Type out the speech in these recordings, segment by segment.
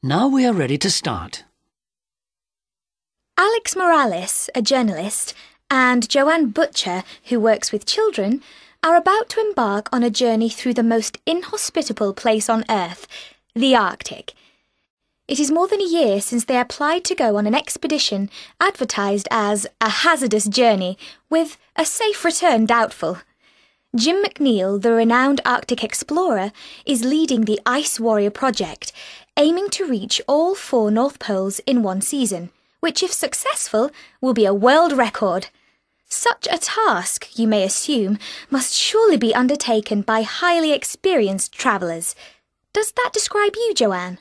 Now we are ready to start. Alex Morales, a journalist, and Joanne Butcher, who works with children, are about to embark on a journey through the most inhospitable place on Earth, the Arctic. It is more than a year since they applied to go on an expedition advertised as a hazardous journey, with a safe return doubtful. Jim McNeil, the renowned Arctic explorer, is leading the Ice Warrior project, aiming to reach all 4 North Poles in one season, which, if successful, will be a world record. Such a task, you may assume, must surely be undertaken by highly experienced travellers. Does that describe you, Joanne?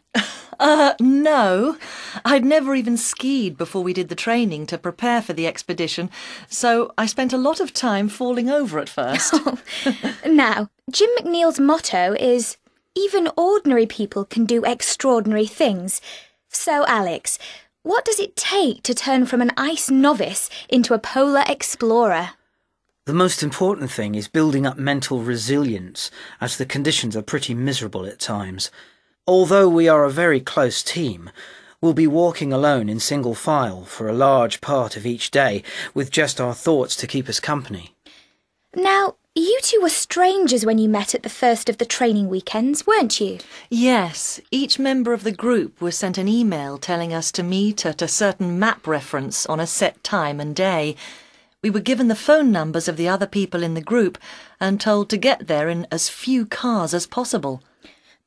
No. I'd never even skied before we did the training to prepare for the expedition, so I spent a lot of time falling over at first. Now, Jim McNeil's motto is, "Even ordinary people can do extraordinary things." So, Alex, what does it take to turn from an ice novice into a polar explorer? The most important thing is building up mental resilience, as the conditions are pretty miserable at times. Although we are a very close team, we'll be walking alone in single file for a large part of each day, with just our thoughts to keep us company. Now, you two were strangers when you met at the first of the training weekends, weren't you? Yes, each member of the group was sent an email telling us to meet at a certain map reference on a set time and day. We were given the phone numbers of the other people in the group and told to get there in as few cars as possible.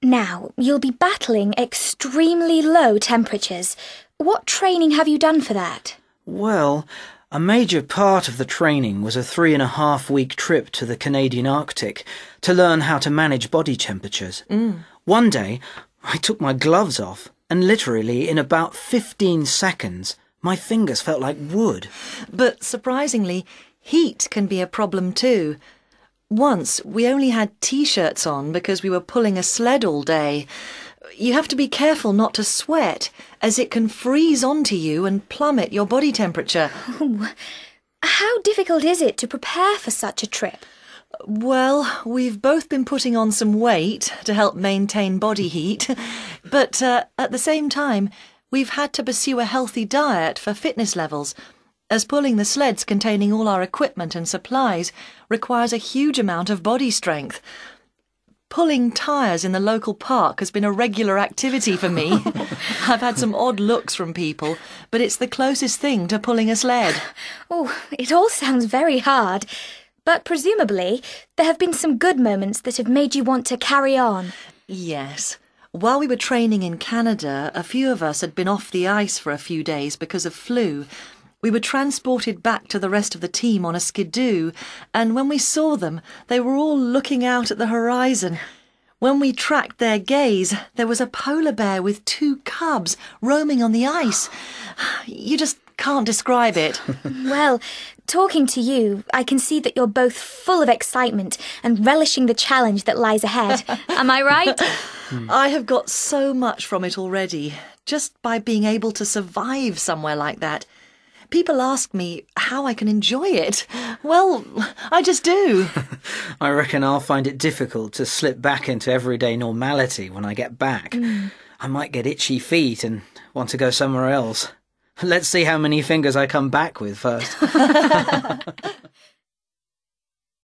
Now, you'll be battling extremely low temperatures. What training have you done for that? Well, a major part of the training was a 3.5-week trip to the Canadian Arctic to learn how to manage body temperatures. One day, I took my gloves off and literally in about 15 seconds, my fingers felt like wood. But surprisingly, heat can be a problem too. Once, we only had T-shirts on because we were pulling a sled all day. You have to be careful not to sweat, as it can freeze onto you and plummet your body temperature. Ooh. How difficult is it to prepare for such a trip? Well, we've both been putting on some weight to help maintain body heat, but at the same time, we've had to pursue a healthy diet for fitness levels, as pulling the sleds containing all our equipment and supplies requires a huge amount of body strength. Pulling tyres in the local park has been a regular activity for me. I've had some odd looks from people, but it's the closest thing to pulling a sled. Oh, it all sounds very hard. But presumably, there have been some good moments that have made you want to carry on. Yes. While we were training in Canada, a few of us had been off the ice for a few days because of flu. We were transported back to the rest of the team on a skidoo, and when we saw them, they were all looking out at the horizon. When we tracked their gaze, there was a polar bear with 2 cubs roaming on the ice. You just can't describe it. Well, talking to you, I can see that you're both full of excitement and relishing the challenge that lies ahead. Am I right? I have got so much from it already, just by being able to survive somewhere like that. People ask me how I can enjoy it. Well, I just do. I reckon I'll find it difficult to slip back into everyday normality when I get back. I might get itchy feet and want to go somewhere else. Let's see how many fingers I come back with first.